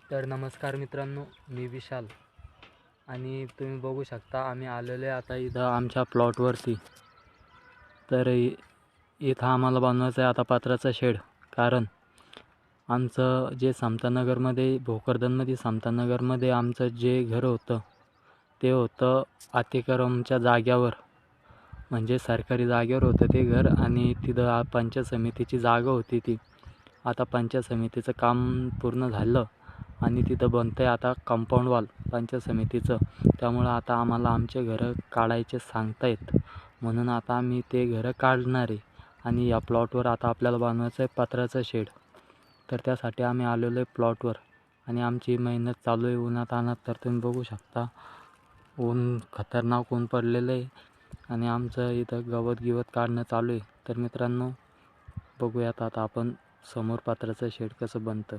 तर नमस्कार मित्रांनो, मी विशाल आणि तुम्ही बघू शकता आम्ही आलेलो आहे आता इथं आमच्या प्लॉटवरती. तर इथं आम्हाला बनवायचं आहे आता पत्र्याचा शेड. कारण आमचं जे समतानगरमध्ये भोकरदनमध्ये समतानगरमध्ये आमचं जे घर होतं ते होतं अतिक्रमणच्या जाग्यावर, म्हणजे सरकारी जागेवर होतं ते घर. आणि तिथं पंचायत समितीची जागा होती ती. आता पंचायत समितीचं काम पूर्ण झालं आणि तिथं बनतं आहे आता कंपाऊंड वॉल पंचायत समितीचं. त्यामुळं आता आम्हाला आमचे घरं काढायचे सांगतायत, म्हणून आता आम्ही ते घरं काढणार आहे. आणि या प्लॉटवर आता आपल्याला बनवायचं आहे पत्र्याचं शेड. तर त्यासाठी आम्ही आलेलो आहे प्लॉटवर आणि आमची मेहनत चालू आहे उन्हात आणत. तर तुम्ही बघू शकता ऊन खतरनाक ऊन पडलेलं आहे आणि आमचं इथं गवत काढणं चालू आहे. तर मित्रांनो, बघूयात आता आपण समोर पत्र्याचं शेड कसं बनतं.